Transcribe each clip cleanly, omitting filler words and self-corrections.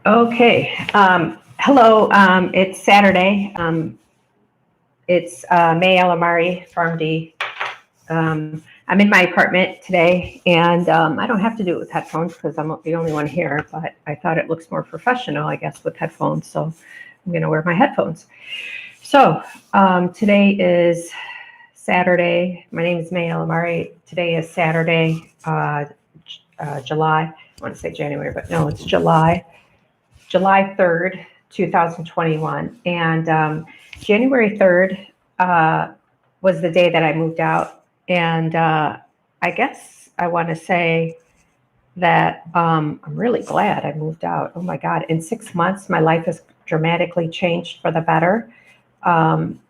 Okay. Hello. It's Saturday. It's May Alamari, Pharm.D. I'm in my apartment today, and I don't have to do it with headphones because I'm the only one here, but I thought it looks more professional, I guess, with headphones, so I'm going to wear my headphones. So today is Saturday. My name is May Alamari. Today is Saturday, July. I want to say January, but no, it's July 3rd, 2021. And January 3rd was the day that I moved out. And I guess I want to say that I'm really glad I moved out. Oh my God. In 6 months, my life has dramatically changed for the better. Um,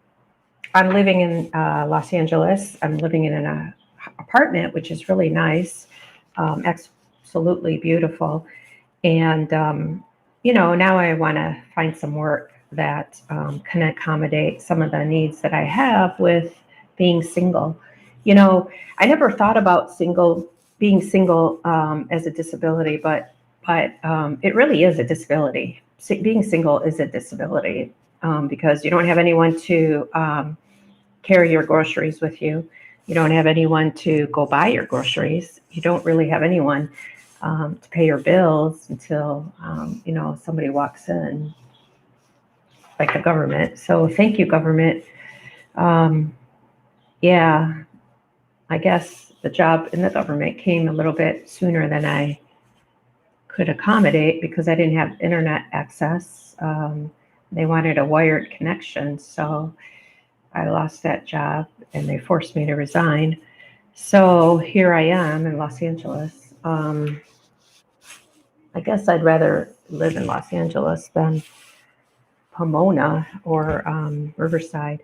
I'm living in Los Angeles. I'm living in an apartment, which is really nice, absolutely beautiful. And, now I want to find some work that can accommodate some of the needs that I have with being single. I never thought about being single as a disability, but it really is a disability. Being single is a disability because you don't have anyone to carry your groceries with you. You don't have anyone to go buy your groceries. You don't really have anyone to pay your bills until somebody walks in, like the government. So thank you, government. Um, yeah, I guess the job in the government came a little bit sooner than I could accommodate because I didn't have internet access. They wanted a wired connection, so I lost that job and they forced me to resign. So here I am in Los Angeles. I guess I'd rather live in Los Angeles than Pomona or Riverside.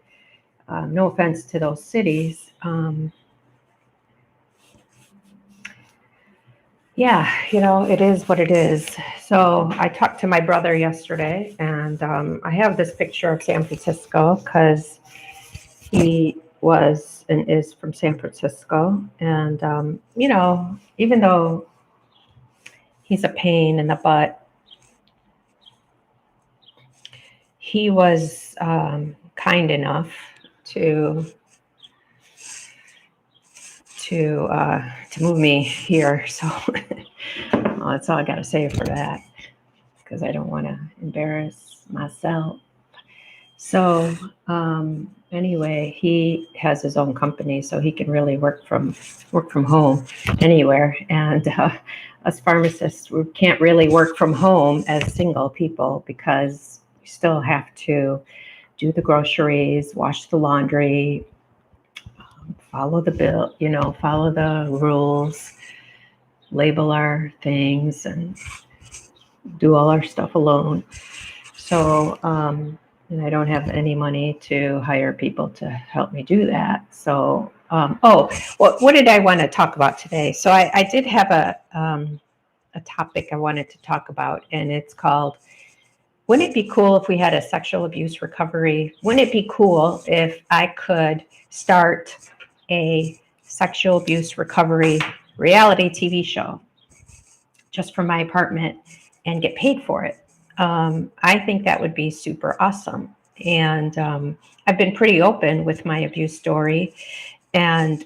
No offense to those cities. Yeah, it is what it is. So I talked to my brother yesterday, and I have this picture of San Francisco because he was and is from San Francisco. And, even though he's a pain in the butt, he was kind enough to to move me here. So well, that's all I got to say for that because I don't want to embarrass myself. So anyway, he has his own company, so he can really work from home anywhere. And us pharmacists, we can't really work from home as single people because we still have to do the groceries, wash the laundry, follow the bill, follow the rules, label our things, and do all our stuff alone. So, and I don't have any money to hire people to help me do that. So, what did I want to talk about today? So I did have a topic I wanted to talk about, and it's called, wouldn't it be cool if we had a sexual abuse recovery? Wouldn't it be cool if I could start a sexual abuse recovery reality TV show just from my apartment and get paid for it? I think that would be super awesome. And I've been pretty open with my abuse story, and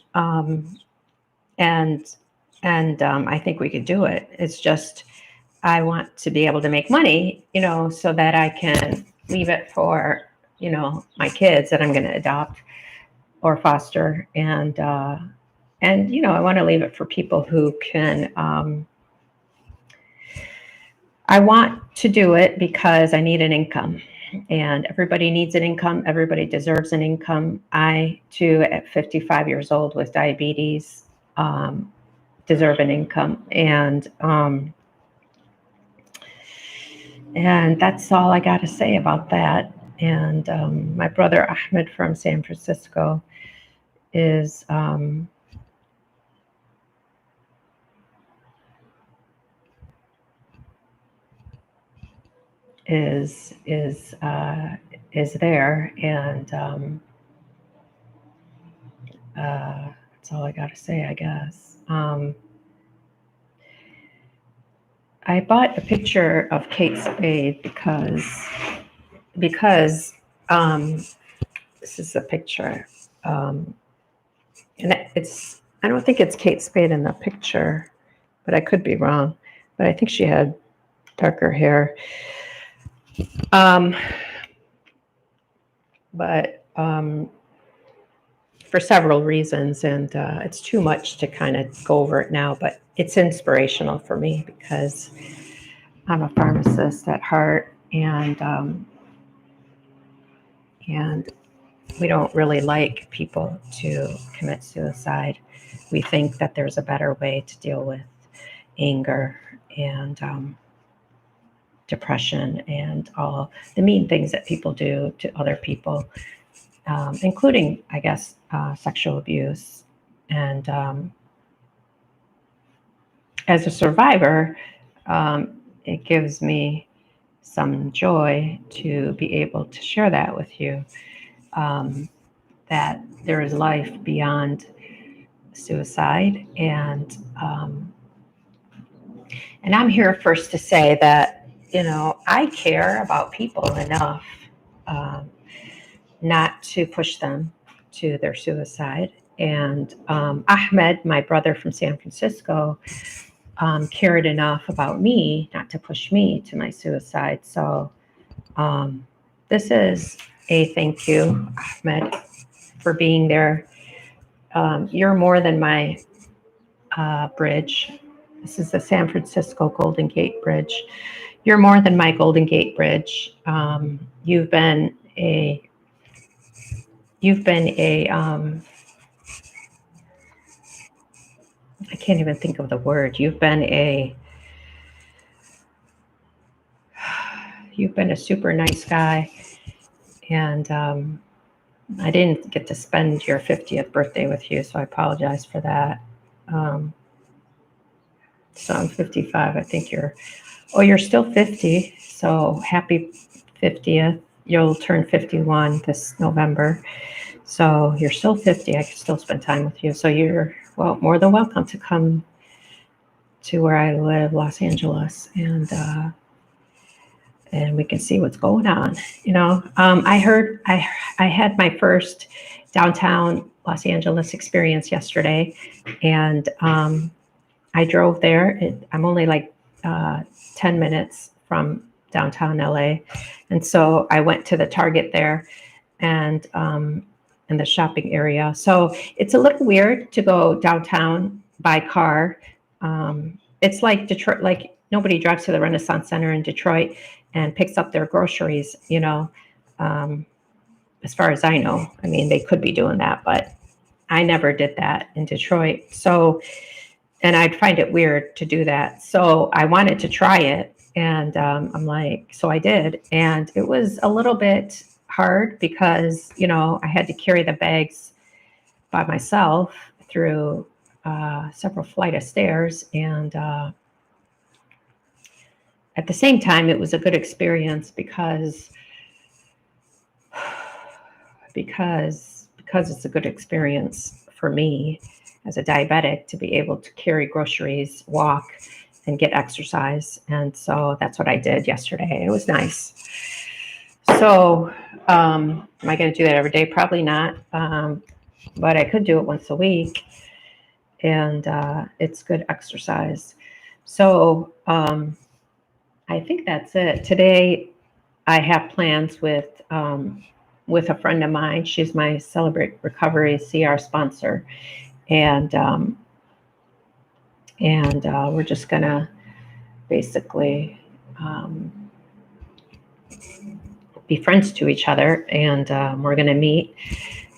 and I think we could do it. It's just I want to be able to make money, so that I can leave it for my kids that I'm going to adopt or foster, and I want to leave it for people who can. I want to do it because I need an income, and everybody needs an income. Everybody deserves an income. I, too, at 55 years old with diabetes, deserve an income, and that's all I got to say about that. And my brother Ahmed from San Francisco is is is uh, is there, and that's all I got to say, I guess. I bought a picture of Kate Spade because this is a picture, um, and it's I don't think it's Kate Spade in the picture, but I could be wrong. But I think she had darker hair. Um, but for several reasons, and it's too much to kind of go over it now. But it's inspirational for me because I'm a pharmacist at heart, and we don't really like people to commit suicide. We think that there's a better way to deal with anger and depression and all the mean things that people do to other people, including, I guess, sexual abuse. And as a survivor, it gives me some joy to be able to share that with you, that there is life beyond suicide. And I'm here first to say that, I care about people enough um, not to push them to their suicide. And Ahmed, my brother from San Francisco, cared enough about me not to push me to my suicide. So this is a thank you, Ahmed, for being there. You're more than my bridge. This is the San Francisco Golden Gate Bridge. You're more than my Golden Gate Bridge. You've been a I can't even think of the word. You've been a super nice guy, and I didn't get to spend your 50th birthday with you, so I apologize for that. Um, so I'm 55. I think you're still 50. So happy 50th. You'll turn 51 this November. So you're still 50. I can still spend time with you. So you're, well, more than welcome to come to where I live, Los Angeles, and we can see what's going on. I heard I had my first downtown Los Angeles experience yesterday, and I drove there. I'm only like 10 minutes from downtown LA. And so I went to the Target there and in the shopping area. So it's a little weird to go downtown by car. It's like Detroit, like nobody drives to the Renaissance Center in Detroit and picks up their groceries, as far as I know. I mean, they could be doing that, but I never did that in Detroit. So, and I'd find it weird to do that. So I wanted to try it. And I'm like, so I did. And it was a little bit hard because, I had to carry the bags by myself through several flight of stairs. And at the same time, it was a good experience because it's a good experience for me as a diabetic to be able to carry groceries, walk, and get exercise. And so that's what I did yesterday. It was nice. So am I going to do that every day? Probably not. But I could do it once a week. And it's good exercise. So I think that's it. Today I have plans with a friend of mine. She's my Celebrate Recovery CR sponsor. And we're just gonna basically be friends to each other, and we're gonna meet.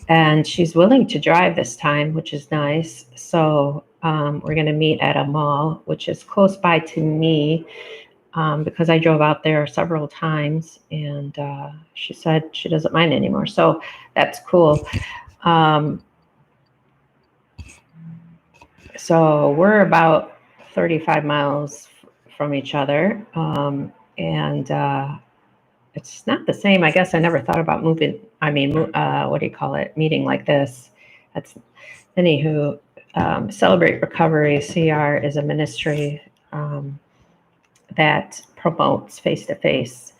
And she's willing to drive this time, which is nice. So we're gonna meet at a mall, which is close by to me, because I drove out there several times, and she said she doesn't mind anymore. So that's cool. So we're about 35 miles from each other, and it's not the same. I guess I never thought about moving. I mean, what do you call it? Meeting like this. That's anywho. Celebrate Recovery CR is a ministry that promotes face-to-face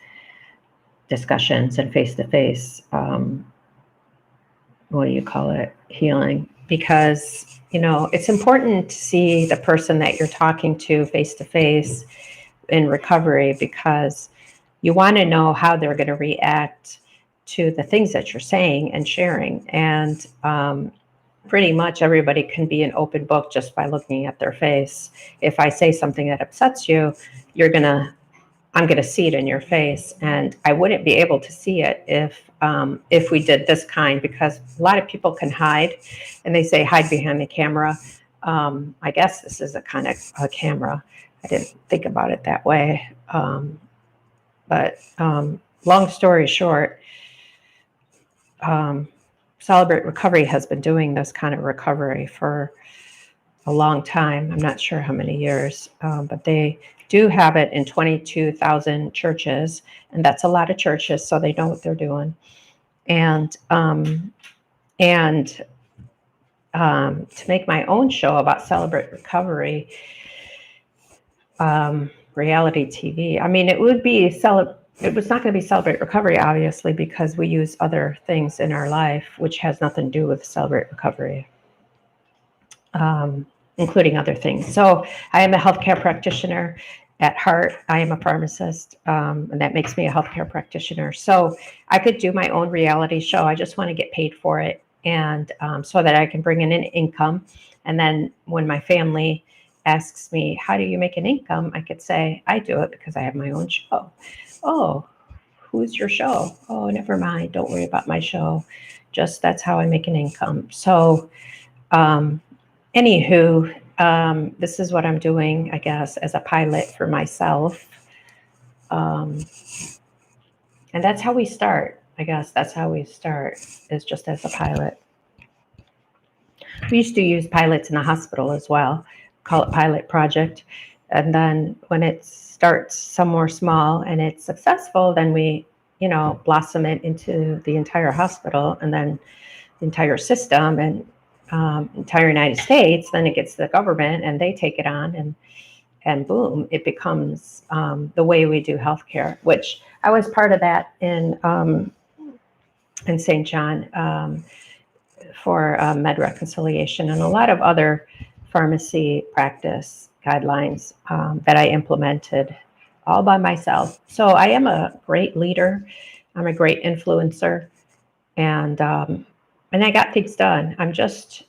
discussions and face-to-face, what do you call it, healing. Because, it's important to see the person that you're talking to face-to-face in recovery, because you want to know how they're going to react to the things that you're saying and sharing. And pretty much everybody can be an open book just by looking at their face. If I say something that upsets you, I'm gonna see it in your face, and I wouldn't be able to see it if we did this kind, because a lot of people can hide, and they say hide behind the camera. I guess this is a kind of a camera. I didn't think about it that way, but long story short, Celebrate Recovery has been doing this kind of recovery for a long time. I'm not sure how many years, but they do have it in 22,000 churches, and that's a lot of churches, so they know what they're doing. And to make my own show about Celebrate Recovery, reality TV. I mean, it was not going to be Celebrate Recovery, obviously, because we use other things in our life, which has nothing to do with Celebrate Recovery. Including other things. So I am a healthcare practitioner at heart. I am a pharmacist, and that makes me a healthcare practitioner. So I could do my own reality show. I just want to get paid for it, and so that I can bring in an income. And then when my family asks me, how do you make an income? I could say, I do it because I have my own show. Oh, who's your show? Oh, never mind. Don't worry about my show. Just that's how I make an income. So, anywho, this is what I'm doing, I guess, as a pilot for myself. And that's how we start. I guess that's how we start, is just as a pilot. We used to use pilots in the hospital as well, call it pilot project. And then when it starts somewhere small and it's successful, then we, blossom it into the entire hospital, and then the entire system, and entire United States. Then it gets to the government, and they take it on, and boom, it becomes the way we do healthcare. Which I was part of that in St. John for med reconciliation, and a lot of other pharmacy practice guidelines that I implemented all by myself. So I am a great leader. I'm a great influencer, and I got things done. I just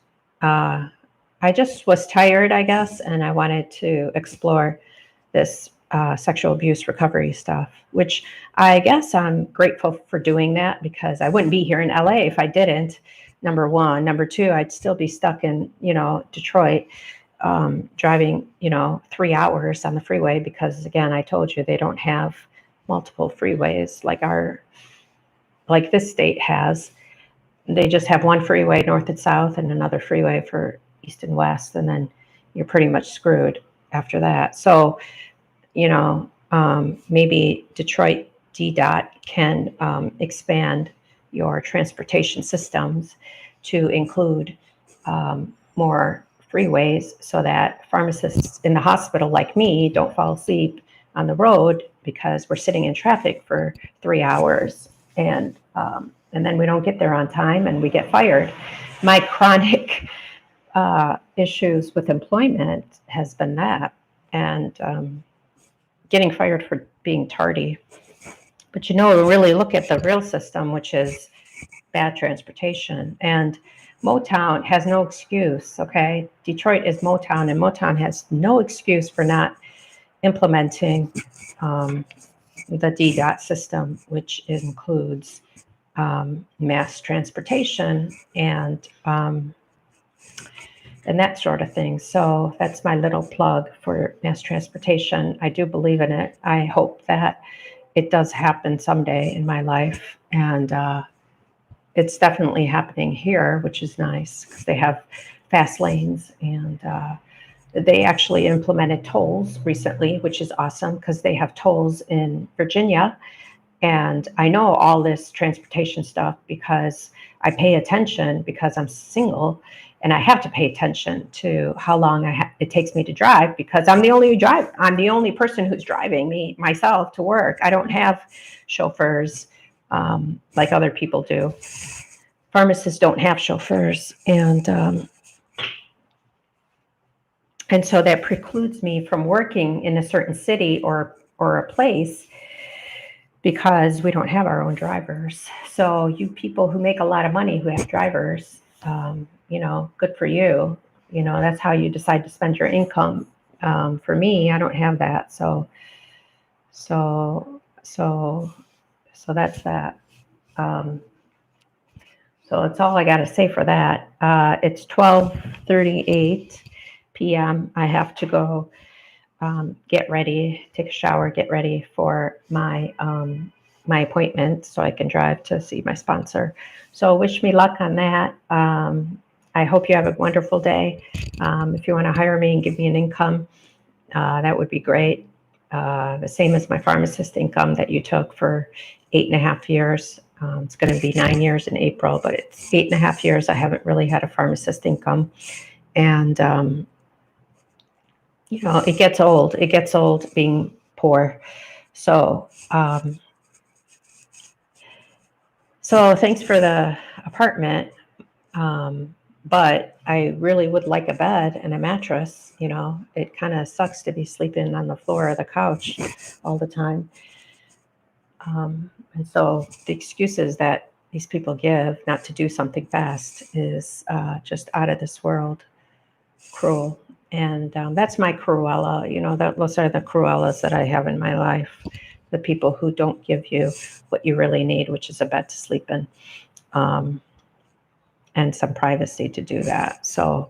was tired, I guess, and I wanted to explore this sexual abuse recovery stuff, which I guess I'm grateful for doing that, because I wouldn't be here in LA if I didn't, number one. Number two, I'd still be stuck in, Detroit, driving, 3 hours on the freeway, because again, I told you, they don't have multiple freeways like this state has. They just have one freeway north and south, and another freeway for east and west, and then you're pretty much screwed after that. So, maybe Detroit DDOT can expand your transportation systems to include more freeways, so that pharmacists in the hospital like me don't fall asleep on the road because we're sitting in traffic for 3 hours, and then we don't get there on time, and we get fired. My chronic issues with employment has been that, and getting fired for being tardy. But really look at the real system, which is bad transportation. And Motown has no excuse, okay? Detroit is Motown, and Motown has no excuse for not implementing the DDOT system, which includes mass transportation and that sort of thing. So that's my little plug for mass transportation. I do believe in it. I hope that it does happen someday in my life. And it's definitely happening here, which is nice, because they have fast lanes, and they actually implemented tolls recently, which is awesome, because they have tolls in Virginia. And I know all this transportation stuff because I pay attention, because I'm single, and I have to pay attention to how long it takes me to drive, because I'm the only person who's driving myself to work. I don't have chauffeurs like other people do. Pharmacists don't have chauffeurs, and so that precludes me from working in a certain city or a place, because we don't have our own drivers. So you people who make a lot of money who have drivers, good for you. That's how you decide to spend your income. For me, I don't have that. So that's that. So that's all I got to say for that. It's 12:38 p.m. I have to go get ready, take a shower, get ready for my appointment so I can drive to see my sponsor. So wish me luck on that. I hope you have a wonderful day. If you want to hire me and give me an income, that would be great. The same as my pharmacist income that you took for 8.5 years. It's going to be 9 years in April, but it's 8.5 years I haven't really had a pharmacist income. And, it gets old. It gets old being poor. So, thanks for the apartment. But I really would like a bed and a mattress. It kind of sucks to be sleeping on the floor or the couch all the time. And so the excuses that these people give not to do something fast is just out of this world cruel. And that's my Cruella. Those are the Cruellas that I have in my life. The people who don't give you what you really need, which is a bed to sleep in, and some privacy to do that. So,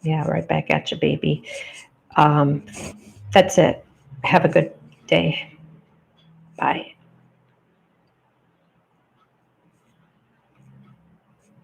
yeah, right back at you, baby. That's it. Have a good day. Bye.